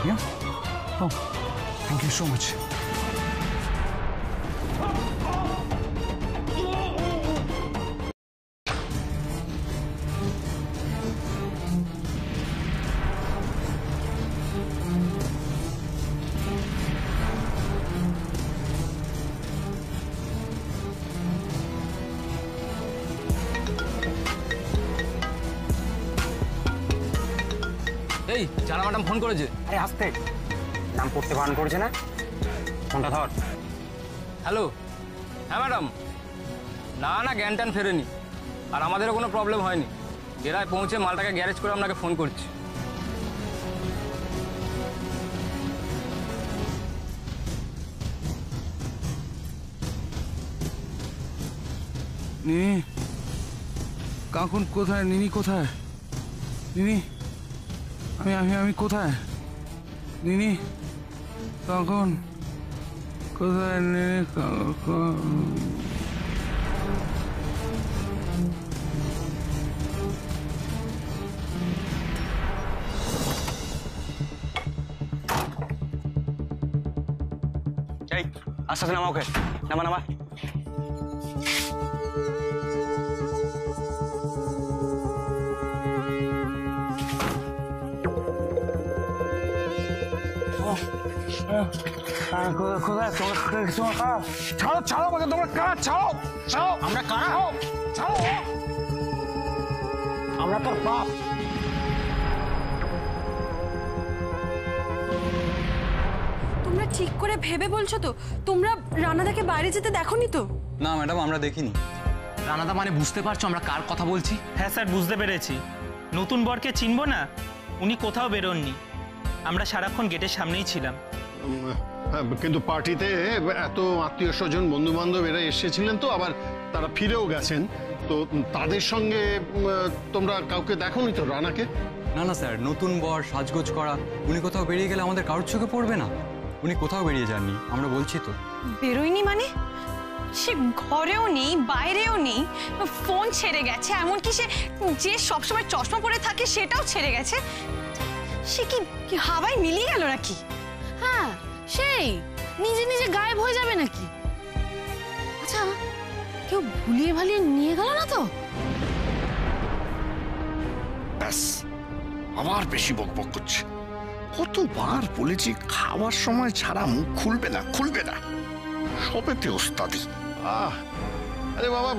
Yeah? Oh, thank you so much. এই জানা madam phone করেছে। আরে আসতে, নাম করতে বারণ করেছে না, ফোনটা ধর। হ্যালো, হ্যাঁ ম্যাডাম। না না, জ্ঞান ট্যান ফেরেনি, আর আমাদেরও কোনো প্রবলেম হয়নি। জেলায় পৌঁছে মালটাকে গ্যারেজ করে আপনাকে ফোন করছি। নিনি কাকুন কোথায়? নিনি কোথায়? নিনি আমি কোথায়? নিনি কাকুন কোথায়? নিনি কাকুন এই আস্তে আস্তে নামা, ওকে নামা নামা। ছাড়ো ছাড়ো আমাকে, তোমরা কারা? ছাড়ো ছাড়ো। আমরা কারা? ছাড়ো, আমরা তোর বাপ। তোমরা ঠিক করে ভেবে বলছো তো? তোমরা রানাদাকে বাইরে যেতে দেখোনি তো? না ম্যাডাম, আমরা দেখিনি। রানাদা মানে বুঝতে পারছো আমরা কার কথা বলছি? হ্যাঁ স্যার, বুঝতে পেরেছি। নতুন বরকে চিনবো না? উনি কোথাও বেরোননি, আমরা সারাক্ষণ গেটের সামনেই ছিলাম। কিন্তু পার্টিতে এত আত্মীয় স্বজন বন্ধু বান্ধব এরা এসেছিলেন, তো আবার তারা ফিরেও গেছেন, তো তাদের সঙ্গে তোমরা কাউকে দেখোনি তো রানাকে? না না স্যার, নতুন বর সাজগোজ করা, উনি কোথাও বেরিয়ে গেলে আমাদের কারোর চোখে পড়বে না। উনি কোথাও বেরিয়ে যাননি, আমরা বলছি তো। বেরোয়নি মানে? সে ঘরেও নেই, বাইরেও নেই, ফোন ছেড়ে গেছে, এমনকি সে যে সবসময় চশমা পরে থাকে সেটাও ছেড়ে গেছে। সে কি হাওয়ায় মিলিয়ে গেল নাকি? হ্যাঁ, সেই নিজে নিজে গায়েব হয়ে যাবে নাকি? আচ্ছা, কেউ ভুলিয়ে ভালিয়ে নিয়ে গেল না তো? ব্যাস, আবার বেশি বকবক করছে। কতবার বলেছি খাওয়ার সময় ছাড়া মুখ খুলবে না, খুলবে না, সবেতে ওস্তাদি। আরে বাবা,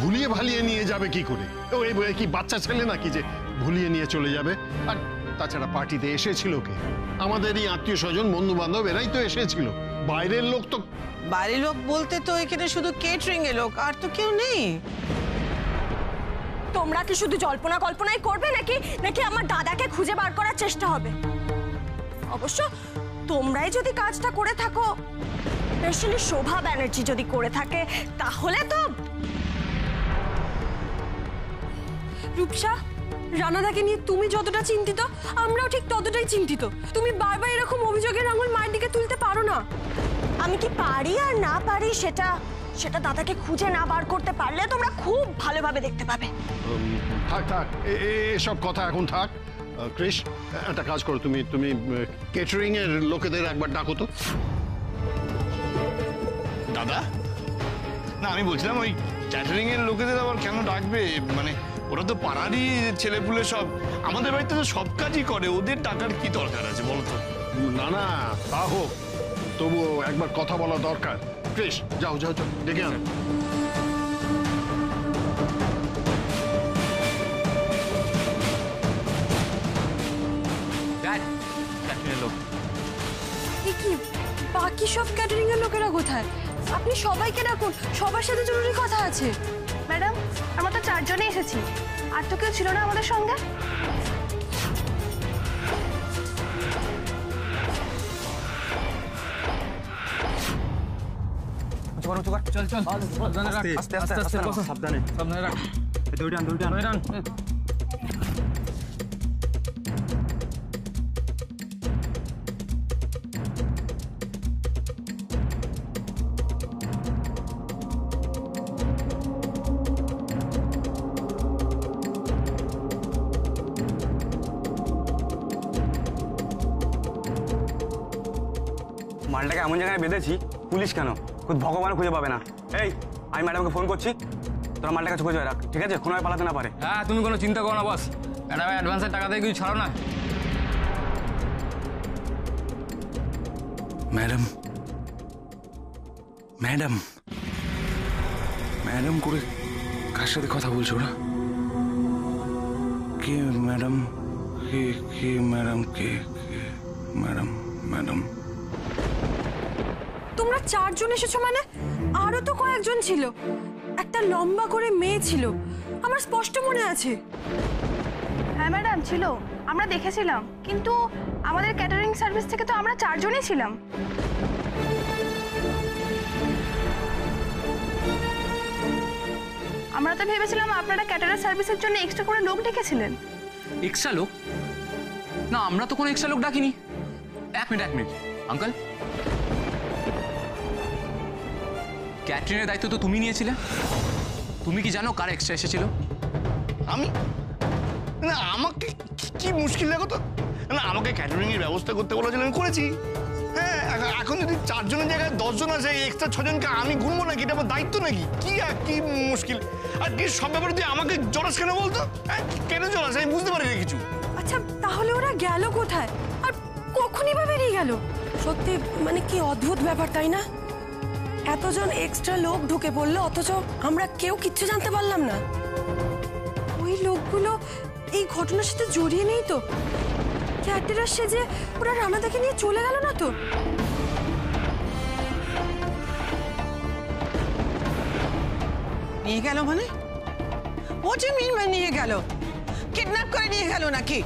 ভুলিয়ে ভালিয়ে নিয়ে যাবে কি করে? ও এই কি বাচ্চা ছেলে নাকি যে ভুলিয়ে নিয়ে চলে যাবে? আর তাছাড়া পার্টিতে এসেছিল কে? আমাদেরই আত্মীয় স্বজন বন্ধু বান্ধব, এরাই তো এসেছিল। বাইরের লোক তো? বাইরের লোক বলতে তো এখানে শুধু কেটারিং এর লোক, আর তো কেউ নেই। তোমরা কি শুধু জল্পনা কল্পনাই করবে নাকি নাকি আমার দাদাকে খুঁজে বার করার চেষ্টা হবে? অবশ্য তোমরাই যদি কাজটা করে থাকো, স্পেশালি শোভা ব্যানার্জি যদি করে থাকে, তাহলে তো। রূপসা, রানাদাকে নিয়ে তুমি যতটা চিন্তিত, আমরাও ঠিক ততটাই চিন্তিত। তুমি বারবার এরকম অভিযোগের আঙুল মায়ের দিকে তুলতে পারো না। আমি কি পারি আর না পারি সেটা সেটা দাদাকে খুঁজে না বার করতে পারলে তোমরা খুব ভালোভাবে দেখতে পাবে। থাক থাক, এসব কথা এখন থাক। ক্রিস, একটা কাজ করো, তুমি তুমি কেটারিং এর লোকেদের একবার ডাকো তো। দাদা, না আমি বলছিলাম ওই ক্যাটারিং এর লোকেদের আবার কেন ডাকবে? মানে ওরা তো পাড়ারই ছেলেপুলে সব, আমাদের বাড়িতে তো সব কাজই করে, ওদের টাকার কি দরকার আছে বলো তো? না না, তা হোক, তবুও একবার কথা বলা দরকার। ক্রিস, যাও যাও যাও, ডেকে আনো। বাকি সব ক্যাটারিং এর লোকেরা কোথায়? আপনি সবাইকে ডাকুন, সবার সাথে জরুরি কথা আছে। ম্যাডাম, আমরা তো 4 জনে এসেছি, আর তো কেউ ছিল না আমাদের সঙ্গে। চল চল, সাবধানে রাখ, আস্তে আস্তে আস্তে, সাবধানে সাবধানে রাখ। দৌড়ান। মালটাকে এমন জায়গায় বেঁধেছি, পুলিশ কেন খুব ভগবান খুঁজে পাবে না। এই আমি ম্যাডামকে ফোন করছি, তোরা মালটার কাছে খুঁজে রাখ, ঠিক আছে? কোনো পালাতে না পারে। হ্যাঁ তুমি কোনো চিন্তা করো না বস, ম্যাডাম অ্যাডভান্সের টাকা দিয়ে কিছু ছাড়ো না। ম্যাডাম ম্যাডাম ম্যাডাম করে কার সাথে কথা বলছো ওরা? কে ম্যাডাম? কে কে ম্যাডাম? কে কে ম্যাডাম? ম্যাডাম তোমরা 4 জন এসেছো মানে? আরো তো কয়েকজন ছিল, একটা লম্বা করে মেয়ে ছিল, আমার স্পষ্ট মনে আছে। হ্যাঁ ম্যাডাম ছিল, আমরা দেখেছিলাম, কিন্তু আমাদের ক্যাটারিং সার্ভিস থেকে তো আমরা 4 জনই ছিলাম। আমরা তো ভেবেছিলাম আপনারা ক্যাটারিং সার্ভিসের জন্য এক্সট্রা করে লোক ডেকেছিলেন। এক্সট্রা লোক? না, আমরা তো কোনো এক্সট্রা লোক ডাকিনি। এক মিনিট আঙ্কেল, ক্যাটারিংয়ের দায়িত্ব তো তুমি নিয়েছিলে, তুমি কি জানো কার এক্সট্রা এসেছিল? আমি না, আমাকে কি মুশকিল দেখো তো না, আমাকে ক্যাটারিং এর ব্যবস্থা করতে বলেছিল, আমি করেছি। হ্যাঁ, এখন যদি 4 জনের জায়গায় 10 জন আছে, এক্সট্রা 6 জনকে আমি গুনবো নাকি? এটা আমার দায়িত্ব নাকি? কি মুশকিল? আর কি সব ব্যাপারে তুই আমাকে জরাস কেন বলতো? হ্যাঁ, কেন জরাস আমি বুঝতে পারি না কিছু। আচ্ছা তাহলে ওরা গেল কোথায় আর কখনই বা বেরিয়ে গেল? সত্যি মানে কি অদ্ভুত ব্যাপার, তাই না? এতজন এক্সট্রা লোক ঢুকে পড়লো, অথচ আমরা কেউ কিচ্ছু জানতে পারলাম না। ওই লোকগুলো এই ঘটনার সাথে জড়িয়ে নেই তো? ক্যাটারার সেজে ওরা রানাদাকে নিয়ে চলে গেল না তো? নিয়ে গেল মানে? What do you mean by নিয়ে গেল? কিডন্যাপ করে নিয়ে গেল নাকি?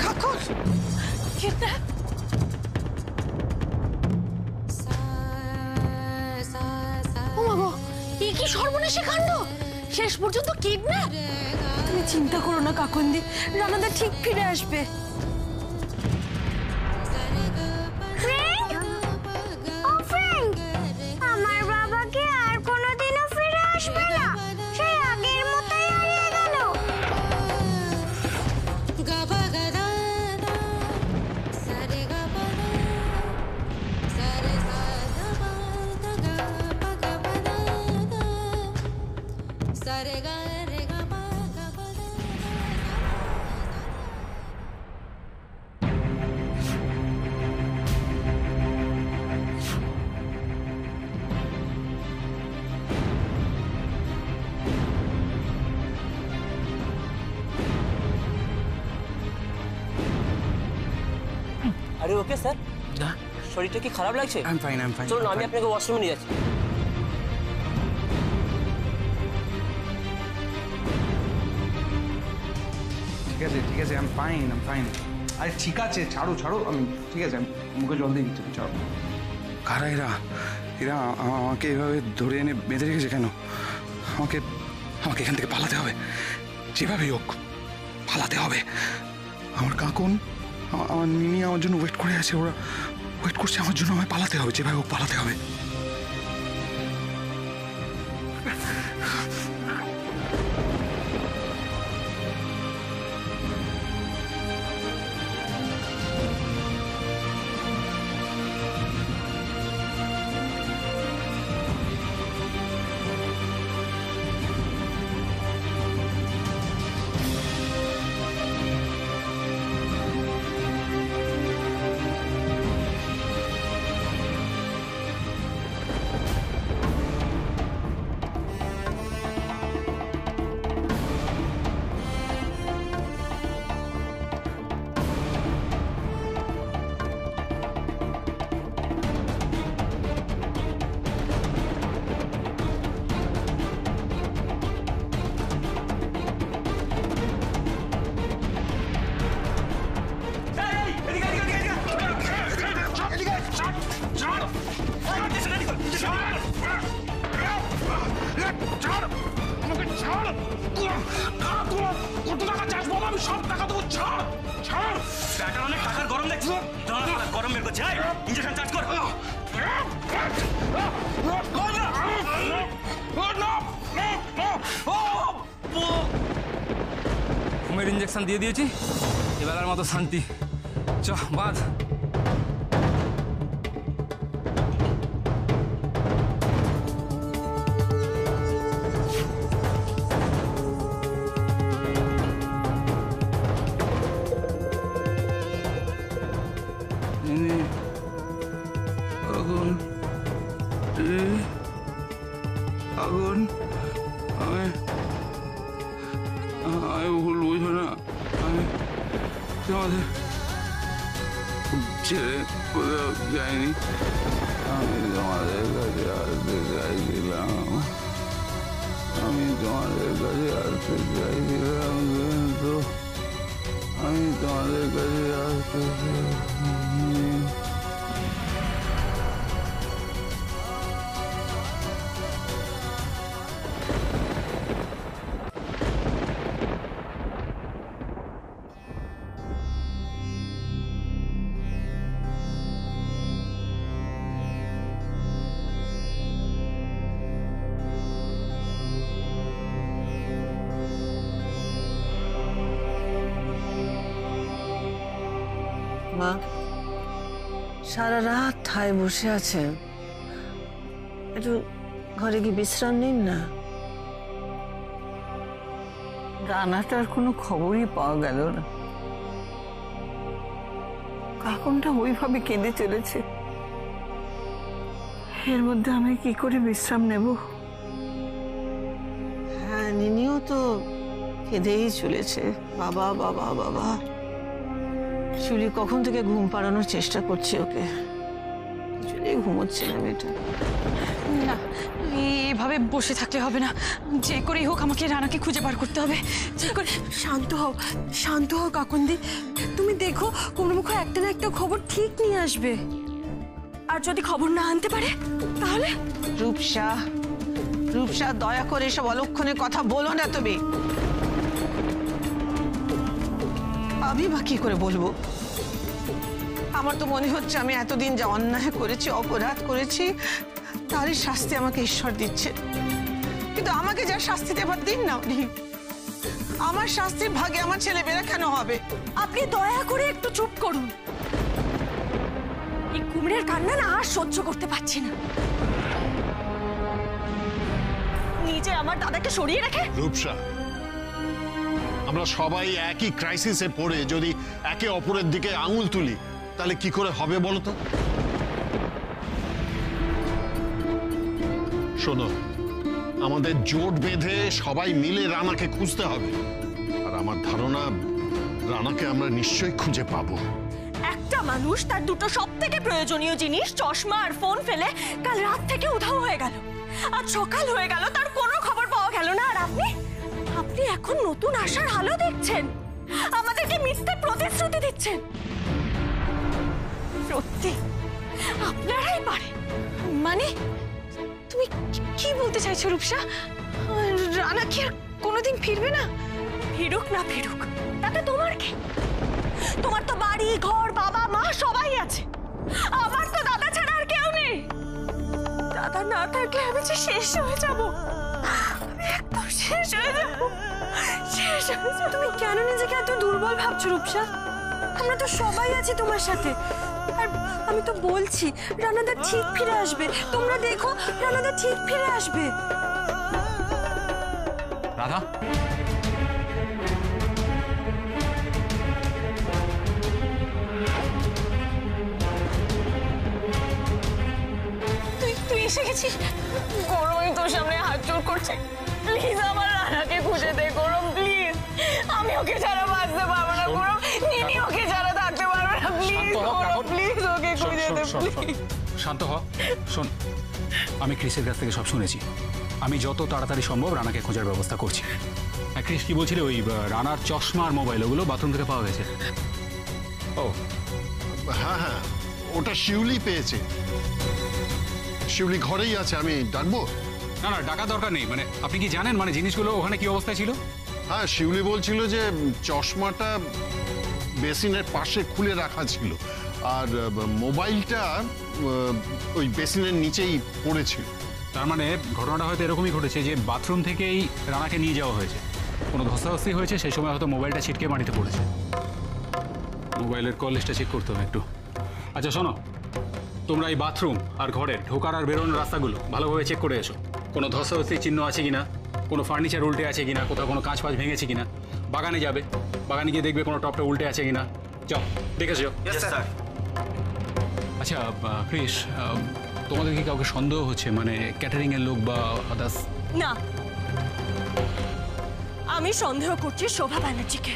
কাকুর কিডন্যাপ? ও মা গো, এই কি সর্বনাশী কাণ্ড! শেষ পর্যন্ত কিডন্যাপ! তুমি চিন্তা করো না কাকুন্দি, রানাদা ঠিক ফিরে আসবে। আমার বাবাকে আর কোনোদিনও ফিরে আসবে না, সেই আগের মতোই হারিয়ে গেল। আরে ওকে স্যার, শরীরটা কি খারাপ লাগছে? I am fine. চলুন আমি আপনাকে ওয়াশরুমে নিয়ে যাচ্ছি। ঠিক আছে আই এম ফাইন। আরে ঠিক আছে, ছাড়ো আমি ঠিক আছে, আমি মুখে জল দিয়ে দিচ্ছি, ছাড়ো। কারা এরা? আমাকে এভাবে ধরে এনে বেঁধে রেখেছে কেন? আমাকে এখান থেকে পালাতে হবে, যেভাবেই হোক পালাতে হবে। আমার কাকুন, আমার নিনি আমার জন্য ওয়েট করে আছে, ওরা ওয়েট করছে আমার জন্য, আমায় পালাতে হবে, যেভাবে হোক পালাতে হবে। ঘামের ইঞ্জেকশন দিয়ে দিয়েছি, এবেলার মতো শান্তি। চ বাঁধ। আগুন, আমি ভুল বুঝো না, আমি তোমাদের ছেড়ে কোথাও যাইনি, আমি তোমাদের কাছে আসতে চাইছিলাম, আমি তোমাদের কাছে আসতে চাইছিলাম, কিন্তু আমি তোমাদের কাছে আসতে চাইনি। মা সারা রাত ঠায় বসে আছেন, একটু ঘরে গিয়ে বিশ্রাম নিন না। রানাটার কোনো খবরই পাওয়া গেল না, কাকুনটা ওইভাবে কেঁদে চলেছে, এর মধ্যে আমি কি করে বিশ্রাম নেব? হ্যাঁ, নিনিও তো কেঁদেই চলেছে, বাবা বাবা বাবা। শিউলি কখন থেকে ঘুম পাড়ানোর চেষ্টা করছি ওকে, কিছুতেই ঘুমোচ্ছে না মেয়েটা। না, এভাবে বসে থাকলে হবে না, যে করেই হোক আমাকে রানাকে খুঁজে বার করতে হবে। যে করে শান্ত হও, শান্ত হও কাকুন্দি। তুমি দেখো কোনো মুখে একটা না একটা খবর ঠিক নিয়ে আসবে, আর যদি খবর না আনতে পারে তাহলে? রূপসা, রূপসা দয়া করে এসব অলক্ষণে কথা বলো না তুমি। আমি বা কি করে বলবো? আমার তো মনে হচ্ছে আমি এতদিন যা অন্যায় করেছি, অপরাধ করেছি, তারই শাস্তি আমাকে ঈশ্বর দিচ্ছে, কিন্তু আমাকে যা শাস্তি দেবার দিন না উনি। আমার শাস্তির ভাগে আমার ছেলেমেয়েরা কেন হবে? আপনি দয়া করে একটু চুপ করুন, এই কুমিরের কান্না না আর সহ্য করতে পারছি না। নিজে আমার দাদাকে সরিয়ে রেখে। রূপসা, আমরা সবাই একই ক্রাইসিসে পড়ে যদি একে অপরের দিকে আঙুল তুলি তাহলে কি করে হবে বলো তো? শোনো, আমাদের জোট বেঁধে সবাই মিলে রানাকে খুঁজতে হবে, আর আমার ধারণা রানাকে আমরা নিশ্চয়ই খুঁজে পাবো। একটা মানুষ তার দুটো সব থেকে প্রয়োজনীয় জিনিস চশমা আর ফোন ফেলে কাল রাত থেকে উধাও হয়ে গেল, আজ সকাল হয়ে গেল, তার কোনো খবর পাওয়া গেল না। আর আপনি আপনি এখন নতুন আশার আলো দেখছেন, আমাদেরকে মিথ্যে প্রতিশ্রুতি দিচ্ছেন। সত্যি আপনারাই পারেন। মানে তুমি কি বলতে চাইছো রূপসা? রানা কি আর কোনোদিন ফিরবে না? ফিরুক না ফিরুক তাতে তোমার কি? তোমার তো বাড়ি ঘর, বাবা মা সবাই আছে, আমার তো দাদা ছাড়া আর কেউ নেই। দাদা না থাকলে আমি যে শেষ হয়ে যাব, আমি একদম শেষ হয়ে যাব, শেষ হয়ে যাব। তুমি কেন নিজেকে এত দুর্বল ভাবছো রূপসা? আমরা তো সবাই আছি তোমার সাথে। আর আমি তো বলছি রানাদা ঠিক ফিরে আসবে, তোমরা দেখো রানাদা ঠিক ফিরে আসবে। রাধা, তুই এসে গেছিস? গরম আমি তোর সামনে হাত জোড় করছি, প্লিজ আমার রানাকে খুঁজে দে গরম, প্লিজ। আমি ওকে ছাড়া বাঁচতে পারবো না গরম, নিনি ওকে ছাড়া থাকতে পারবে না, প্লিজ গরম, প্লিজ ওকে খুঁজে দে প্লিজ। শান্ত হ, শোন, আমি ক্রিসের কাছ থেকে সব শুনেছি, আমি যত তাড়াতাড়ি সম্ভব রানাকে খোঁজার ব্যবস্থা করছি। ক্রিস কি বলছিলে ওই রানার চশমা আর মোবাইল ওগুলো বাথরুম থেকে পাওয়া গেছে? ও হ্যাঁ হ্যাঁ, ওটা শিউলি পেয়েছে, শিউলি ঘরেই আছে, আমি ডাকবো? না না, ডাকা দরকার নেই, মানে আপনি কি জানেন মানে জিনিসগুলো ওখানে কি অবস্থায় ছিল? হ্যাঁ, শিউলি বলছিল যে চশমাটা বেসিনের পাশে খুলে রাখা ছিল, আর মোবাইলটা ওই বেসিনের নিচেই পড়েছিল। তার মানে ঘটনাটা হয়তো এরকমই ঘটেছে যে বাথরুম থেকেই রানাকে নিয়ে যাওয়া হয়েছে। কোনো ধস্তাধস্তি হয়েছে, সেই সময় হয়তো মোবাইলটা ছিটকে মাটিতে পড়েছে। মোবাইলের কল লিস্টটা চেক করতে হবে একটু। আচ্ছা শোনো, তোমরা এই বাথরুম আর ঘরের ঢোকার আর বেরোনোর রাস্তাগুলো ভালোভাবে চেক করে এসো। কোনো ধস্তাধস্তির চিহ্ন আছে কিনা, কোনো ফার্নিচার উল্টে আছে কিনা, কোথাও কোনো কাঁচ ফাঁচ ভেঙেছে কিনা। বাগানে যাবে, বাগানে গিয়ে দেখবে কোনো টপটা উল্টে আছে কিনা। যাও দেখেছো? আচ্ছা ক্রিস, তোমাদের কি কাউকে সন্দেহ হচ্ছে, মানে ক্যাটারিংয়ের লোক বা আদার্স? না, আমি সন্দেহ করছি শোভা ব্যানার্জিকে।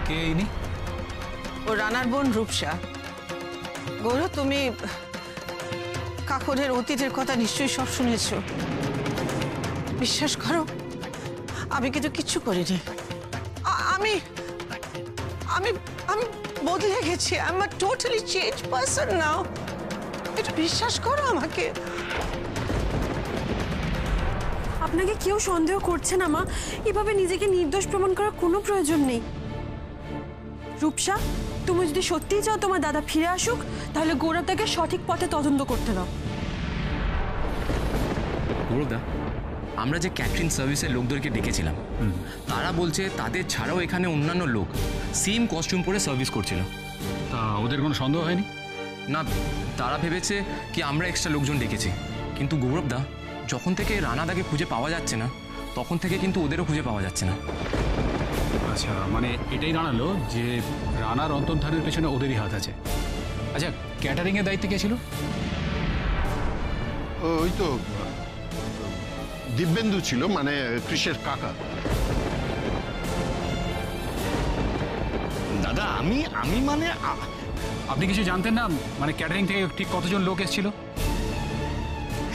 কে ইনি? ও রানার বোন রূপসা। গৌরব, তুমি কাকনের অতীতের কথা নিশ্চয়ই সব শুনেছ। বিশ্বাস করো, আমি কিন্তু কিচ্ছু করিনি। আমি আমি আমি বদলে গেছি। I am a totally change person now. এটা বিশ্বাস করো আমাকে। আপনাকে কেউ সন্দেহ করছে না মা। এভাবে নিজেকে নির্দোষ প্রমাণ করার কোনো প্রয়োজন নেই। রূপসা, তুমি যদি সত্যিই চাও তোমার দাদা ফিরে আসুক, তাহলে গৌরবদাকে সঠিক পথে তদন্ত করতে দাও। গৌরবদা, আমরা যে ক্যাটারিং সার্ভিসের লোকদেরকে ডেকেছিলাম, তারা বলছে তাদের ছাড়াও এখানে অন্যান্য লোক সেম কস্টিউম পরে সার্ভিস করছিল। তা ওদের কোনো সন্দেহ হয়নি? না, তারা ভেবেছে কি আমরা এক্সট্রা লোকজন ডেকেছি। কিন্তু গৌরবদা, যখন থেকে রানাদাকে খুঁজে পাওয়া যাচ্ছে না, তখন থেকে কিন্তু ওদেরও খুঁজে পাওয়া যাচ্ছে না। আচ্ছা, মানে এটাই জানালো যে রানার অন্তর্ধানের পেছনে ওদেরই হাত আছে। আচ্ছা, ক্যাটারিংয়ের দায়িত্বে কে ছিল? ওই তো দিব্যেন্দু ছিল, মানে কৃষের কাকা। দাদা আমি মানে আপনি কিছু জানতেন না? মানে ক্যাটারিং থেকে ঠিক কতজন লোক এসেছিল?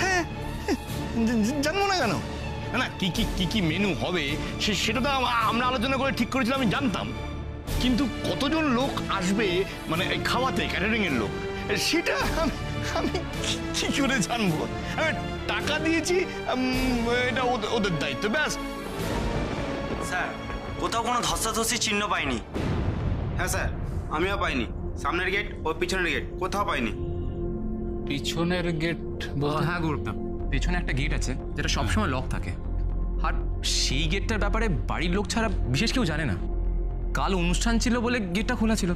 হ্যাঁ, জানবো না কেন? না কি কি কি কি মেনু হবে সেটা তো আমরা আলোচনা করে ঠিক করেছিলাম, আমি জানতাম। কিন্তু কতজন লোক আসবে মানে খাওয়াতে, ক্যাটারিং এর লোক, সেটা আমি কি করে জানবো? আমি টাকা দিয়েছি, এটা ওদের দায়িত্ব, ব্যাস। স্যার, কোথাও কোনো ধস্তাধস্তির চিহ্ন পাইনি। হ্যাঁ স্যার, আমিও পাইনি। সামনের গেট ও পিছনের গেট কোথাও পাইনি। পিছনের গেট? হ্যাঁ গৌরবদা, পেছনে একটা গেট আছে যেটা সবসময় লক থাকে, আর সেই গেটটার ব্যাপারে বাড়ির লোক ছাড়া বিশেষ কেউ জানে না। কাল অনুষ্ঠান ছিল বলে গেটটা খোলা ছিল।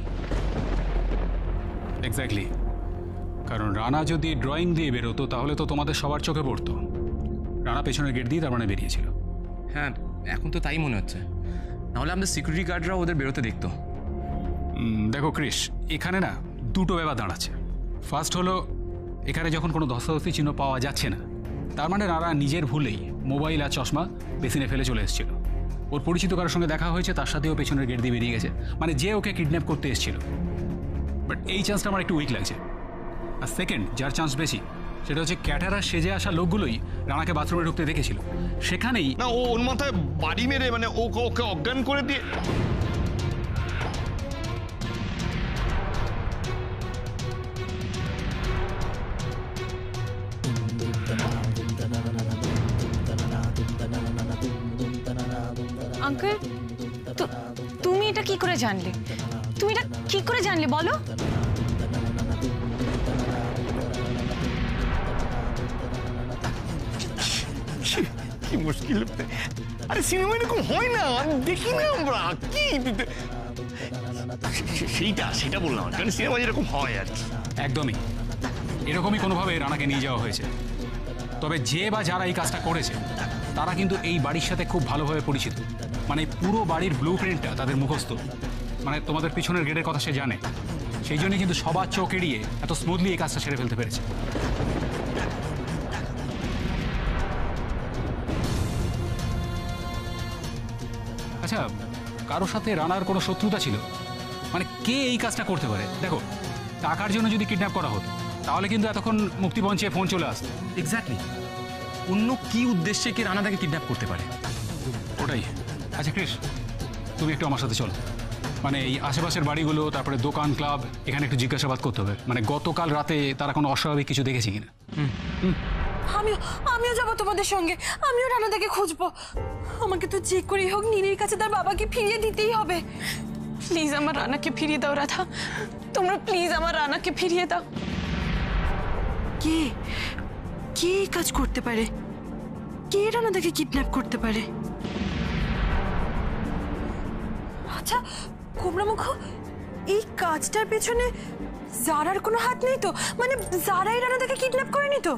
এক্স্যাক্টলি, কারণ রানা যদি ড্রয়িং দিয়ে বেরোতো তাহলে তো তোমাদের সবার চোখে পড়তো। রানা পেছনের গেট দিয়ে তার মানে বেরিয়েছিল। হ্যাঁ, এখন তো তাই মনে হচ্ছে, নাহলে আমাদের সিকিউরিটি গার্ডরা ওদের বেরোতে দেখতো। দেখো ক্রিস, এখানে না দুটো ব্যাপার দাঁড়াচ্ছে। ফার্স্ট হলো, এখানে যখন কোনো ধস্তাধস্তি চিহ্ন পাওয়া যাচ্ছে না, তার মানে রানা নিজের ভুলেই মোবাইল আর চশমা বেসিনে ফেলে চলে এসেছিল। ওর পরিচিত কারোর সঙ্গে দেখা হয়েছে, তার সাথেও পেছনের গেট দিয়ে বেরিয়ে গেছে, মানে যে ওকে কিডন্যাপ করতে এসেছিল। বাট এই চান্সটা আমার একটু উইক লাগছে। আর সেকেন্ড, যার চান্স বেশি, সেটা হচ্ছে ক্যাটারার সেজে আসা লোকগুলোই রানাকে বাথরুমে ঢুকতে দেখেছিল। সেখানেই না, ওর মাথায় বাড়ি মেরে মানে ওকে অজ্ঞান করে দিয়ে। আঙ্কেল, তুমি এটা কি করে জানলে? তুমি এটা কি করে জানলে বলো? কি মুশকিল! আরে সিনেমা এরকম হয় না, দেখি না আমরা কি সেটা বললাম, কারণ সিনেমা যেরকম হয় আর কি। একদমই এরকমই কোনোভাবে রানাকে নিয়ে যাওয়া হয়েছে। তবে যে বা যারা এই কাজটা করেছে তারা কিন্তু এই বাড়ির সাথে খুব ভালোভাবে পরিচিত, মানে পুরো বাড়ির ব্লু প্রিন্টটা তাদের মুখস্থ। মানে তোমাদের পিছনের গেটের কথা সে জানে, সেই জন্যই কিন্তু সবার চোখ এড়িয়ে এত স্মুথলি এই কাজটা সেরে ফেলতে পেরেছে। আচ্ছা, কারোর সাথে রানার কোনো শত্রুতা ছিল? মানে কে এই কাজটা করতে পারে? দেখো, টাকার জন্য যদি কিডন্যাপ করা হতো তাহলে কিন্তু এতক্ষণ মুক্তিমঞ্চে ফোন চলে আসতো। এক্স্যাক্টলি, অন্য কি উদ্দেশ্যে কি রানাদাকে কিডন্যাপ করতে পারে? ওটাই। আচ্ছা ক্রিস, তুমি একটু আমার সাথে চলো। মানে এই আশেপাশের বাড়িগুলো, তারপরে দোকান, ক্লাব, এখানে একটু জিজ্ঞাসাবাদ করতে হবে। মানে গতকাল রাতে তারা কোনো অস্বাভাবিক কিছু দেখেছে কিনা। আমিও যাবো তোমাদের সঙ্গে, আমিও রানাদাকে খুঁজবো। আমাকে তো যে করেই হোক নীলের কাছে তার বাবাকে ফিরিয়ে দিতেই হবে। প্লিজ আমার রানাকে ফিরিয়ে দাও রাধা, তোমরা প্লিজ আমার রানাকে ফিরিয়ে দাও। কে কে এই কাজ করতে পারে? কে রানাদাকে কিডন্যাপ করতে পারে? আচ্ছা কুমড়ামুখ, এই কাজটার পেছনে জারার কোনো হাত নেই তো? মানে জারাই রানাদাকে কিডন্যাপ করেনি তো?